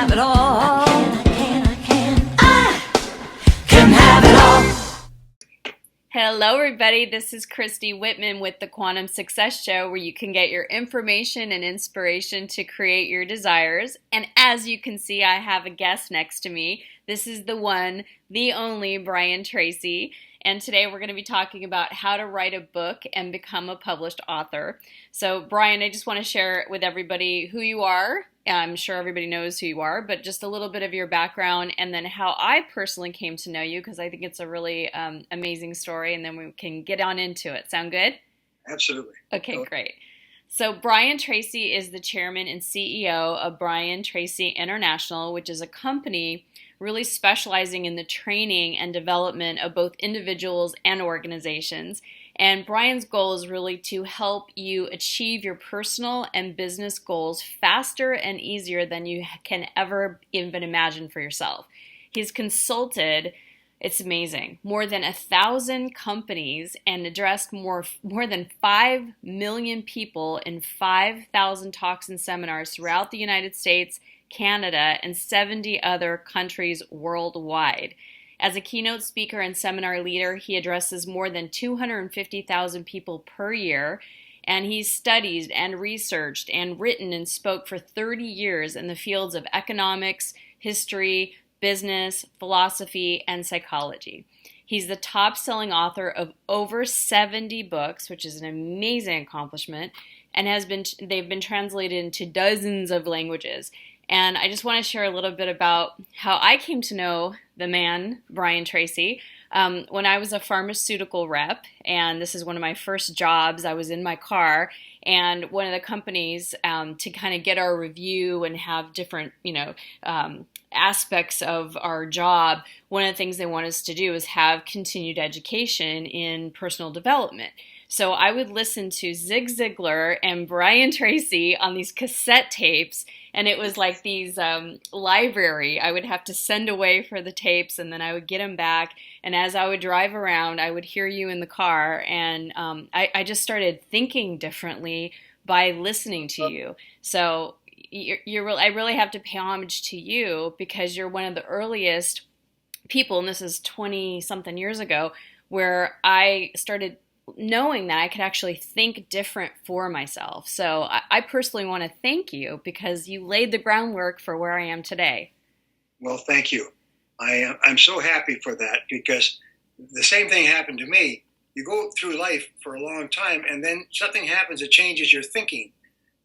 have it all. I can have it all. Hello everybody, this is Christy Whitman with the Quantum Success Show, where you can get your information and inspiration to create your desires. And as you can see, I have a guest next to me. This is the one, the only Brian Tracy. And today we're going to be talking about how to write a book and become a published author. So Brian, I just want to share with everybody who you are. I'm sure everybody knows who you are, but just a little bit of your background and then how I personally came to know you, because I think it's a really amazing story, and then we can get on into it. Sound good? Absolutely. Okay, great. So Brian Tracy is the chairman and CEO of Brian Tracy International, which is a company really specializing in the training and development of both individuals and organizations. And Brian's goal is really to help you achieve your personal and business goals faster and easier than you can ever even imagine for yourself. He's consulted, it's amazing, more than 1,000 companies and addressed more than 5 million people in 5,000 talks and seminars throughout the United States, Canada, and 70 other countries worldwide. As a keynote speaker and seminar leader, he addresses more than 250,000 people per year, and he's studied and researched and written and spoke for 30 years in the fields of economics, history, business, philosophy, and psychology. He's the top-selling author of over 70 books, which is an amazing accomplishment, and they've been translated into dozens of languages. And I just want to share a little bit about how I came to know the man, Brian Tracy, when I was a pharmaceutical rep. And this is one of my first jobs. I was in my car, and one of the companies, to kind of get our review and have different, aspects of our job, one of the things they want us to do is have continued education in personal development. So I would listen to Zig Ziglar and Brian Tracy on these cassette tapes, and it was like these library. I would have to send away for the tapes, and then I would get them back. And as I would drive around, I would hear you in the car, and I just started thinking differently by listening to you. So I really have to pay homage to you, because you're one of the earliest people, and this is 20-something years ago, where I started knowing that I could actually think different for myself. So I personally want to thank you, because you laid the groundwork for where I am today. Well, thank you. I'm so happy for that, because the same thing happened to me. You go through life for a long time, and then something happens that changes your thinking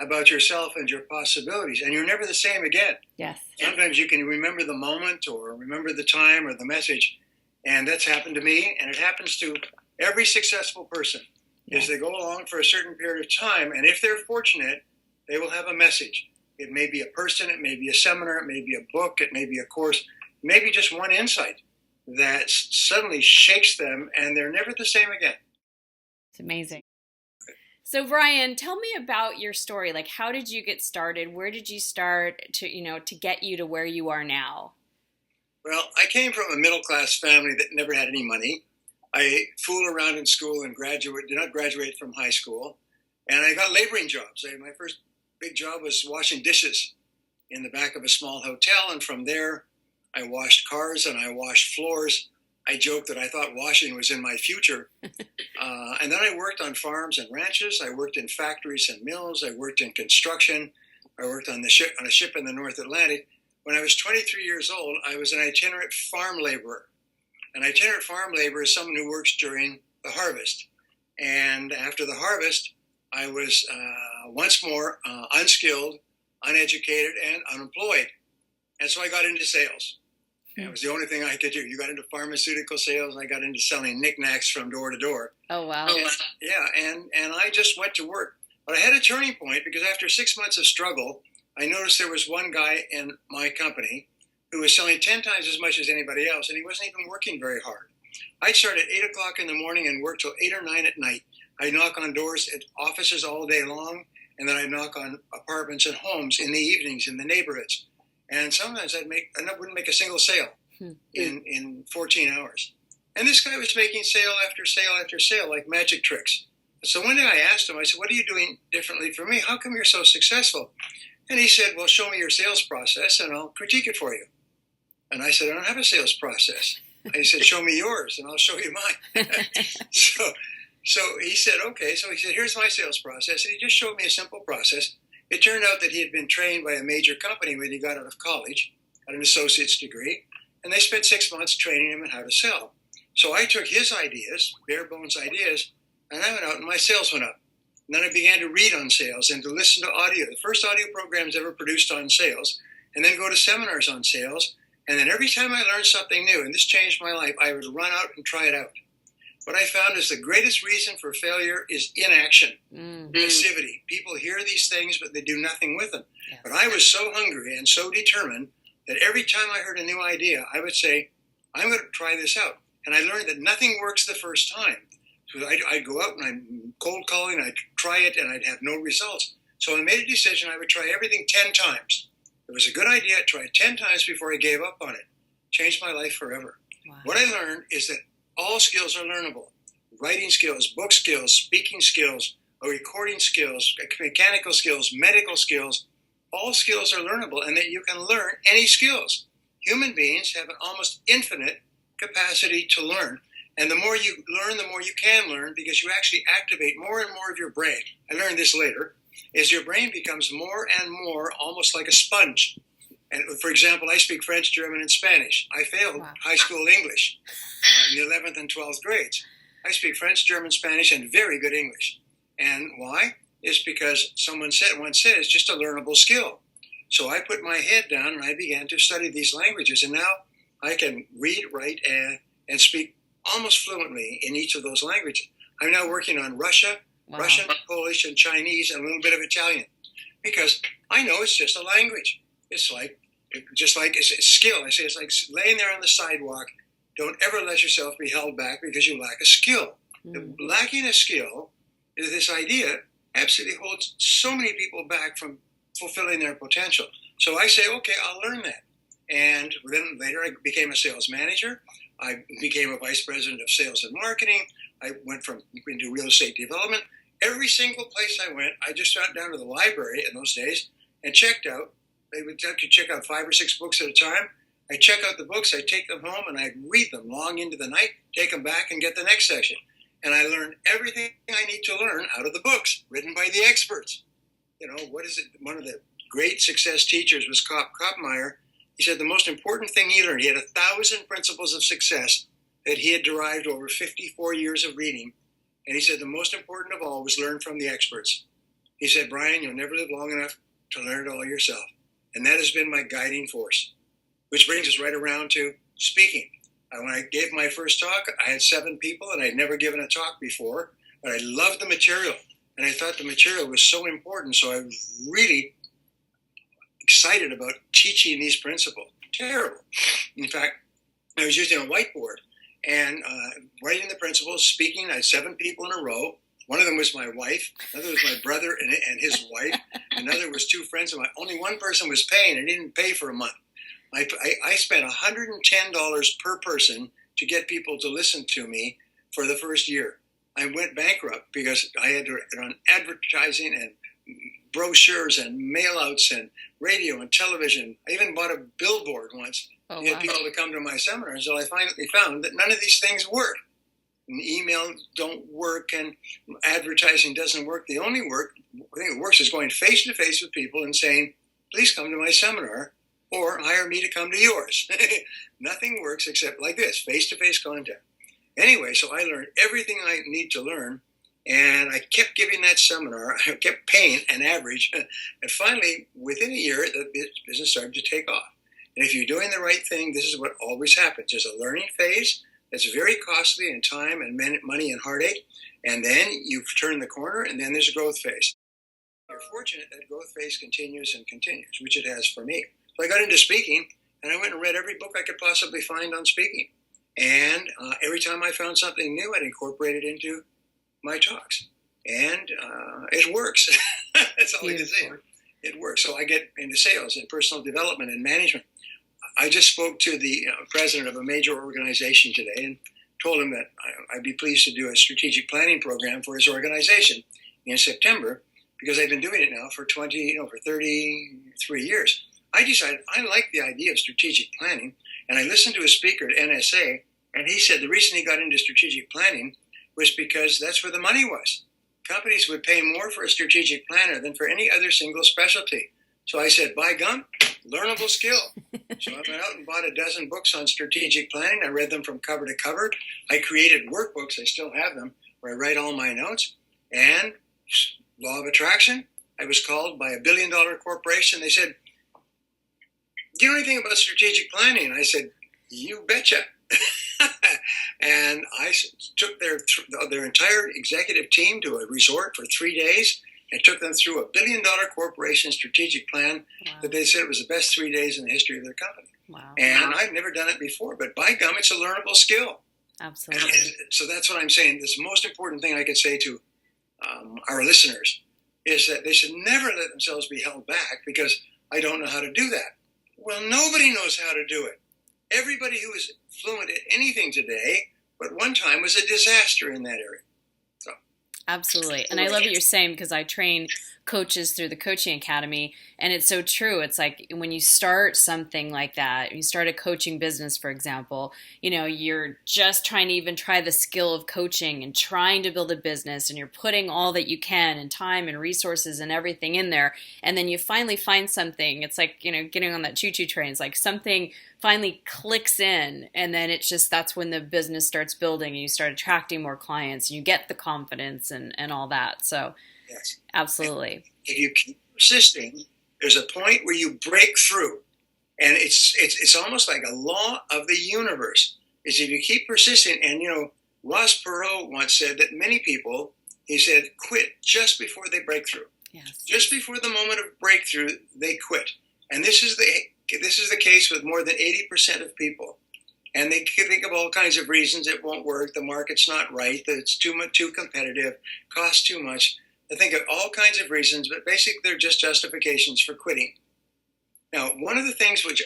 about yourself and your possibilities, and you're never the same again. Yes. Sometimes you can remember the moment or remember the time or the message, and that's happened to me, and it happens to every successful person. Yes. Is they go along for a certain period of time, and if they're fortunate, they will have a message. It may be a person, it may be a seminar, it may be a book, it may be a course, maybe just one insight that suddenly shakes them, and they're never the same again. It's amazing. So Brian, tell me about your story. Like, how did you get started? Where did you start to get you to where you are now? Well, I came from a middle-class family that never had any money. I fooled around in school and did not graduate from high school. And I got laboring jobs. My first big job was washing dishes in the back of a small hotel. And from there, I washed cars and I washed floors. I joked that I thought washing was in my future. And then I worked on farms and ranches. I worked in factories and mills. I worked in construction. I worked on a ship in the North Atlantic. When I was 23 years old, I was an itinerant farm laborer. An itinerant farm laborer is someone who works during the harvest. And after the harvest, I was once more unskilled, uneducated, and unemployed. And so I got into sales. It was the only thing I could do. You got into pharmaceutical sales. I got into selling knickknacks from door to door. Oh, wow. Yeah, and I just went to work. But I had a turning point, because after 6 months of struggle, I noticed there was one guy in my company who was selling 10 times as much as anybody else, and he wasn't even working very hard. I'd start at 8 o'clock in the morning and work till 8 or 9 at night. I'd knock on doors at offices all day long, and then I'd knock on apartments and homes in the evenings in the neighborhoods. And sometimes I wouldn't make a single sale in 14 hours. And this guy was making sale after sale after sale, like magic tricks. So one day I asked him, I said, "What are you doing differently from me? How come you're so successful?" And he said, well, show me your sales process and I'll critique it for you. And I said, I don't have a sales process. And he said, show me yours and I'll show you mine. So he said, okay. So he said, here's my sales process. And he just showed me a simple process. It turned out that he had been trained by a major company when he got out of college, got an associate's degree, and they spent 6 months training him on how to sell. So I took his ideas, bare bones ideas, and I went out and my sales went up. And then I began to read on sales and to listen to audio, the first audio programs ever produced on sales, and then go to seminars on sales. And then every time I learned something new, and this changed my life, I would run out and try it out. What I found is the greatest reason for failure is inaction, passivity. People hear these things, but they do nothing with them. Yes. But I was so hungry and so determined that every time I heard a new idea, I would say, I'm going to try this out. And I learned that nothing works the first time. So I'd go out and I'm cold calling, I'd try it, and I'd have no results. So I made a decision I would try everything 10 times. It was a good idea. I'd try it 10 times before I gave up on it. Changed my life forever. Wow. What I learned is that all skills are learnable. Writing skills, book skills, speaking skills, recording skills, mechanical skills, medical skills, all skills are learnable and that you can learn any skills. Human beings have an almost infinite capacity to learn. And the more you learn, the more you can learn because you actually activate more and more of your brain. I learned this later, is your brain becomes more and more almost like a sponge. And for example, I speak French, German, and Spanish. I failed high school English in the 11th and 12th grades. I speak French, German, Spanish, and very good English. And why? It's because once said it's just a learnable skill. So I put my head down and I began to study these languages. And now I can read, write, and speak almost fluently in each of those languages. I'm now working on Russian, Polish, and Chinese, and a little bit of Italian. Because I know it's just a language. It's a skill. I say it's like laying there on the sidewalk. Don't ever let yourself be held back because you lack a skill. Lacking a skill is this idea absolutely holds so many people back from fulfilling their potential. So I say, okay, I'll learn that. And then later I became a sales manager. I became a vice president of sales and marketing. I went into real estate development. Every single place I went, I just went down to the library in those days and checked out. They would have to check out 5 or 6 books at a time. I check out the books, I take them home, and I'd read them long into the night, take them back, and get the next section. And I learned everything I need to learn out of the books, written by the experts. You know, what is it? One of the great success teachers was Kopmeyer. He said the most important thing he learned, he had 1,000 principles of success that he had derived over 54 years of reading. And he said the most important of all was learn from the experts. He said, Brian, you'll never live long enough to learn it all yourself. And that has been my guiding force. Which brings us right around to speaking. When I gave my first talk, I had 7 people, and I'd never given a talk before, but I loved the material. And I thought the material was so important, so I was really excited about teaching these principles. Terrible. In fact, I was using a whiteboard and writing the principles, speaking. I had 7 people in a row. One of them was my wife. Another was my brother and his wife. Another was 2 friends of mine. Only one person was paying, and he didn't pay for a month. I spent $110 per person to get people to listen to me for the first year. I went bankrupt because I had to run advertising and brochures and mail-outs and radio and television. I even bought a billboard once to get people to come to my seminars. So I finally found that none of these things work. And email don't work and advertising doesn't work. The only thing that works is going face-to-face with people and saying, please come to my seminar, or hire me to come to yours. Nothing works except like this, face-to-face contact. Anyway, so I learned everything I need to learn, and I kept giving that seminar. I kept paying an average, and finally, within a year, the business started to take off. And if you're doing the right thing, this is what always happens. There's a learning phase that's very costly in time and money and heartache, and then you've turned the corner, and then there's a growth phase. You're fortunate that growth phase continues and continues, which it has for me. So I got into speaking, and I went and read every book I could possibly find on speaking. And every time I found something new, I'd incorporate it into my talks. And it works. That's all I can say. It works. So I get into sales and personal development and management. I just spoke to the president of a major organization today and told him that I'd be pleased to do a strategic planning program for his organization in September. because I've been doing it now for 33 years. I decided I like the idea of strategic planning, and I listened to a speaker at NSA, and he said the reason he got into strategic planning was because that's where the money was. Companies would pay more for a strategic planner than for any other single specialty. So I said, by gum, learnable skill. So I went out and bought a dozen books on strategic planning. I read them from cover to cover. I created workbooks, I still have them, where I write all my notes. And law of attraction, I was called by $1 billion corporation. They said, do you know anything about strategic planning? And I said, you betcha. And I took their entire executive team to a resort for 3 days and took them through $1 billion corporation strategic plan that they said was the best 3 days in the history of their company. Wow. And I've never done it before, but by gum, it's a learnable skill. Absolutely. And so that's what I'm saying. This most important thing I could say to our listeners is that they should never let themselves be held back because I don't know how to do that. Well, nobody knows how to do it. Everybody who is fluent at anything today, but one time was a disaster in that area. So. Absolutely. And I love what you're saying because I train coaches through the coaching academy, and it's so true. It's like when you start something like that, you start a coaching business, for example, you're just trying to even try the skill of coaching and trying to build a business, and you're putting all that you can and time and resources and everything in there. And then you finally find something. It's like, getting on that choo-choo train. It's like something finally clicks in, and then that's when the business starts building and you start attracting more clients and you get the confidence and all that. So Yes. Absolutely. If you keep persisting, there's a point where you break through. And it's almost like a law of the universe. Is if you keep persisting, and Ross Perot once said that many people, he said, quit just before they break through. Yes. Just before the moment of breakthrough, they quit. And this is the case with more than 80% of people. And they think of all kinds of reasons it won't work. The market's not right. That it's too competitive. Costs too much. They think of all kinds of reasons, but basically they're just justifications for quitting. Now, one of the things which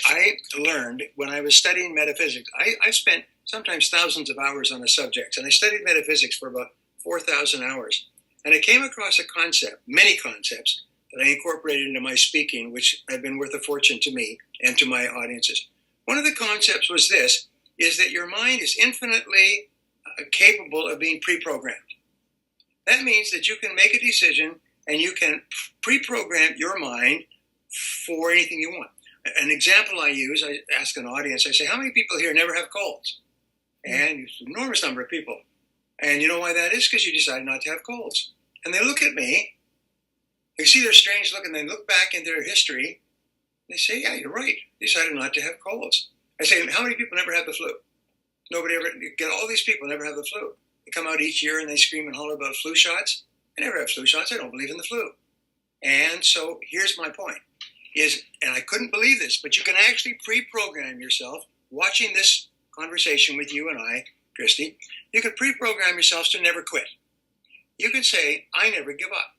I learned when I was studying metaphysics, I spent sometimes thousands of hours on a subject, and I studied metaphysics for about 4,000 hours. And I came across many concepts, that I incorporated into my speaking, which have been worth a fortune to me and to my audiences. One of the concepts was this, is that your mind is infinitely capable of being pre-programmed. That means that you can make a decision and you can pre-program your mind for anything you want. An example I use, I ask an audience, I say, how many people here never have colds? And it's an enormous number of people. And you know why that is? Because you decided not to have colds. And they look at me, they see their strange look, and they look back in their history. They say, yeah, you're right. They decided not to have colds. I say, how many people never have the flu? Nobody ever, all these people never have the flu. They come out each year and they scream and holler about flu shots. I never have flu shots. I don't believe in the flu. And so here's my point. And I couldn't believe this, but you can actually pre-program yourself, watching this conversation with you and I, Christy, you can pre-program yourself to never quit. You can say, I never give up.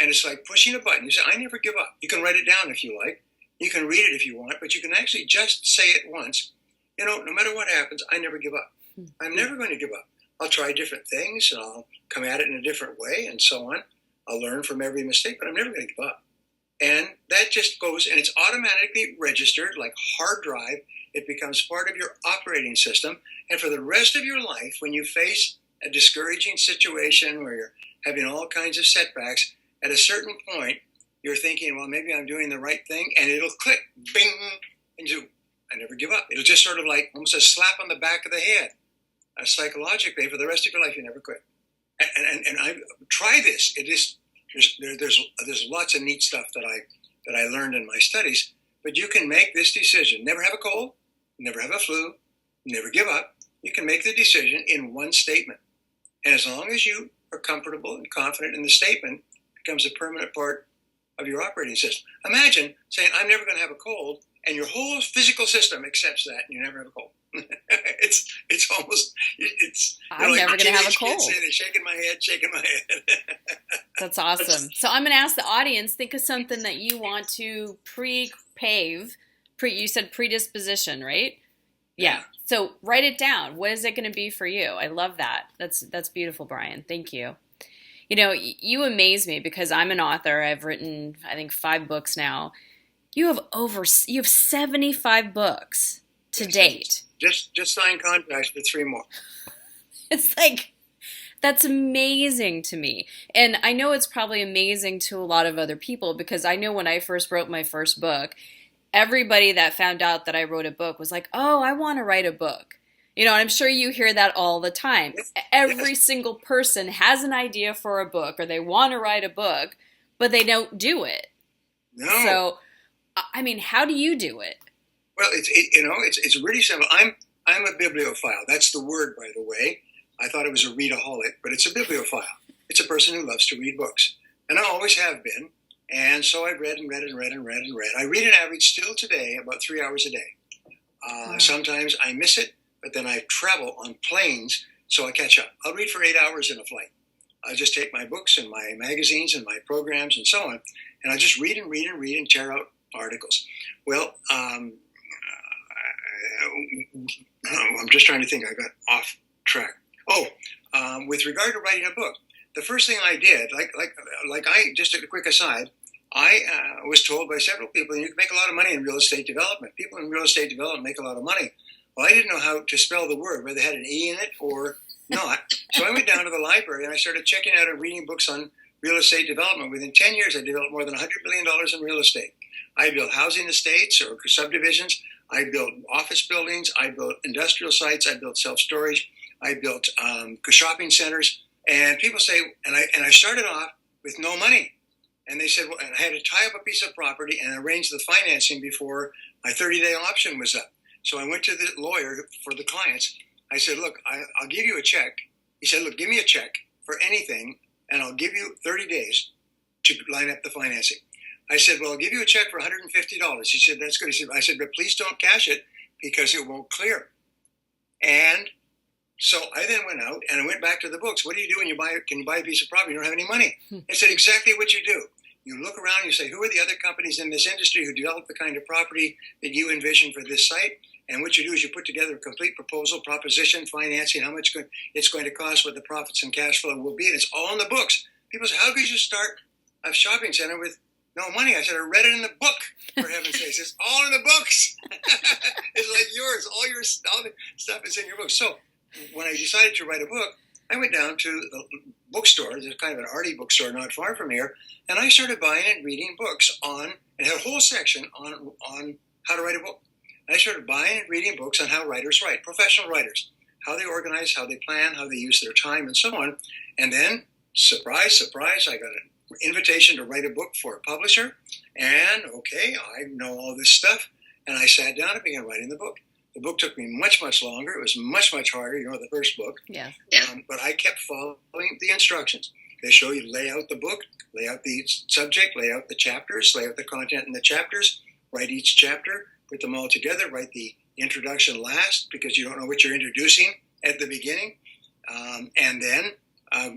And it's like pushing a button. You say, I never give up. You can write it down if you like. You can read it if you want, but you can actually just say it once. No matter what happens, I never give up. I'm never going to give up. I'll try different things, and I'll come at it in a different way, and so on. I'll learn from every mistake, but I'm never going to give up. And that just goes, and it's automatically registered like hard drive. It becomes part of your operating system. And for the rest of your life, when you face a discouraging situation where you're having all kinds of setbacks, at a certain point, you're thinking, well, maybe I'm doing the right thing, and it'll click, bing, and I never give up. It'll just sort of like almost a slap on the back of the head. Psychologically, for the rest of your life, you never quit. And I try this. It is there's lots of neat stuff that I learned in my studies. But you can make this decision: never have a cold, never have a flu, never give up. You can make the decision in one statement, and as long as you are comfortable and confident in the statement, it becomes a permanent part of your operating system. Imagine saying, "I'm never going to have a cold," and your whole physical system accepts that, and you never have a cold. it's almost I'm never going to have a cold. They're shaking my head. That's awesome. So I'm going to ask the audience, think of something that you want to pre-pave. You said predisposition, right? Yeah. So write it down. What is it going to be for you? I love that. That's beautiful, Brian. Thank you. You amaze me because I'm an author. I've written, I think, 5 books now. You have 75 books to date. Just signed contracts for 3 more. It's like, that's amazing to me. And I know it's probably amazing to a lot of other people because I know when I first wrote my first book, everybody that found out that I wrote a book was like, oh, I want to write a book. And I'm sure you hear that all the time. Yes. Every single person has an idea for a book or they want to write a book, but they don't do it. No. So, I mean, how do you do it? Well, it's really simple. I'm a bibliophile. That's the word, by the way. I thought it was a readaholic, but it's a bibliophile. It's a person who loves to read books. And I always have been. And so I read and read and read and read and read. I read an average still today about 3 hours a day. Sometimes I miss it, but then I travel on planes, so I catch up. I'll read for 8 hours in a flight. I just take my books and my magazines and my programs and so on, and I just read and read and read and tear out articles. Well, I'm just trying to think. I got off track. With regard to writing a book, the first thing I did, just a quick aside, I was told by several people, you can make a lot of money in real estate development. People in real estate development make a lot of money. Well, I didn't know how to spell the word, whether it had an E in it or not. So I went down to the library and I started checking out and reading books on real estate development. Within 10 years, I developed more than $100 billion in real estate. I built housing estates or subdivisions. I built office buildings. I built industrial sites. I built self-storage. I built shopping centers. And people say, and I started off with no money. And they said, well, and I had to tie up a piece of property and arrange the financing before my 30-day option was up. So I went to the lawyer for the clients. I said, look, I'll give you a check. He said, look, give me a check for anything, and I'll give you 30 days to line up the financing. I said, well, I'll give you a check for $150. He said, that's good. I said, but please don't cash it because it won't clear. And so I then went out and I went back to the books. What do you do when can you buy a piece of property? You don't have any money. I said, exactly what you do. You look around and you say, who are the other companies in this industry who develop the kind of property that you envision for this site? And what you do is you put together a complete proposal, proposition, financing, how much it's going to cost, what the profits and cash flow will be. And it's all in the books. People say, how could you start a shopping center with no money? I said, I read it in the book, for heaven's sakes. It's all in the books. It's like yours. All the stuff is in your book. So when I decided to write a book, I went down to the bookstore. There's kind of an arty bookstore not far from here. And I started buying and reading books and had a whole section on how to write a book. I started buying and reading books on how writers write, professional writers, how they organize, how they plan, how they use their time, and so on. And then, surprise, surprise, I got an invitation to write a book for a publisher. And, okay, I know all this stuff. And I sat down and began writing the book. The book took me much, much longer. It was much, much harder, the first book. Yeah. But I kept following the instructions. They show you lay out the book, lay out the subject, lay out the chapters, lay out the content in the chapters, write each chapter, put them all together, write the introduction last because you don't know what you're introducing at the beginning, and then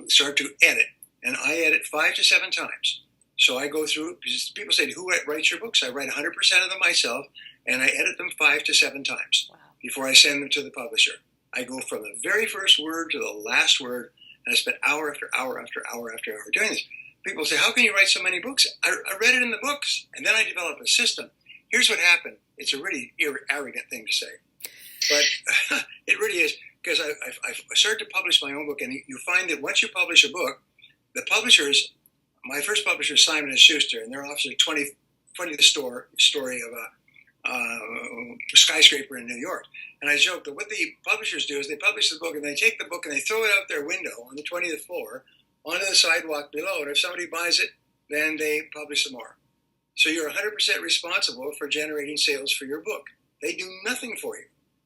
start to edit. And I edit 5 to 7 times. So I go through, people say, who writes your books? I write 100% of them myself, and I edit them 5 to 7 times before I send them to the publisher. I go from the very first word to the last word, and I spend hour after hour after hour after hour doing this. People say, how can you write so many books? I read it in the books, and then I developed a system. Here's what happened. It's a really arrogant thing to say, but it really is, because I started to publish my own book, and you find that once you publish a book, the publishers, my first publisher, Simon & Schuster, and their office is 20th story of a skyscraper in New York. And I joke that what the publishers do is they publish the book, and they take the book and they throw it out their window on the 20th floor onto the sidewalk below, and if somebody buys it, then they publish some more. So you're 100% responsible for generating sales for your book. They do nothing for you.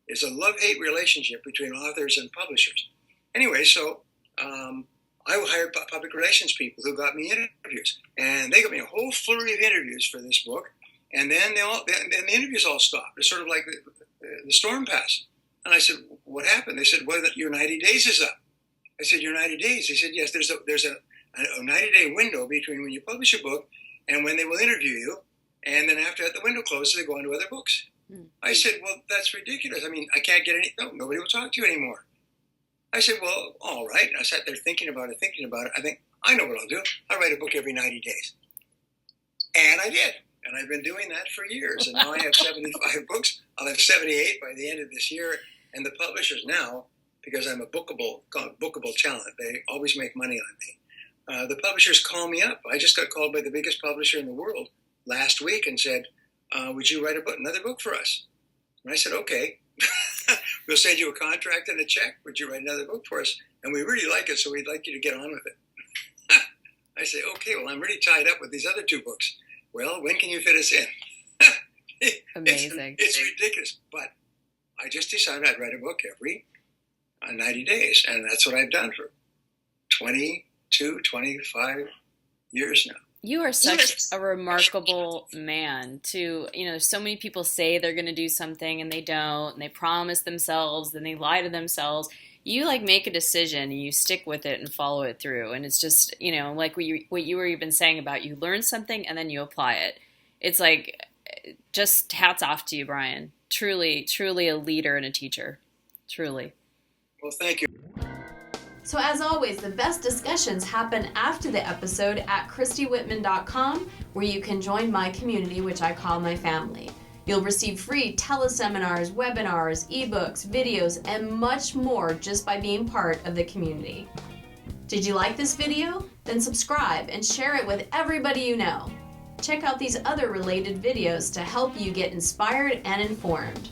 It's a love-hate relationship between authors and publishers. Anyway, so I hired public relations people who got me interviews. And they got me a whole flurry of interviews for this book. And then the interviews all stopped. It's sort of like the storm passed. And I said, what happened? They said, well, your 90 days is up. I said, your 90 days? They said, yes, there's a 90-day window between when you publish a book and when they will interview you, and then after that, the window closes, they go on to other books. I said, well, that's ridiculous. I mean, I can't get nobody will talk to you anymore. I said, well, all right. And I sat there thinking about it. I think, I know what I'll do. I'll write a book every 90 days. And I did. And I've been doing that for years. And now I have 75 books. I'll have 78 by the end of this year. And the publishers now, because I'm a bookable talent, they always make money on me. The publishers call me up. I just got called by the biggest publisher in the world last week and said, would you write another book for us? And I said, okay. We'll send you a contract and a check. Would you write another book for us? And we really like it, so we'd like you to get on with it. I say, okay, well, I'm really tied up with these other 2 books. Well, when can you fit us in? Amazing. It's ridiculous. But I just decided I'd write a book every 90 days. And that's what I've done for 25 years now. You are such a remarkable man to, so many people say they're going to do something and they don't, and they promise themselves, then they lie to themselves. You make a decision and you stick with it and follow it through. And it's just, like what you were even saying about you learn something and then you apply it. It's just hats off to you, Brian. Truly, truly a leader and a teacher. Truly. Well, thank you. So as always, the best discussions happen after the episode at ChristyWhitman.com, where you can join my community, which I call my family. You'll receive free teleseminars, webinars, ebooks, videos, and much more just by being part of the community. Did you like this video? Then subscribe and share it with everybody you know. Check out these other related videos to help you get inspired and informed.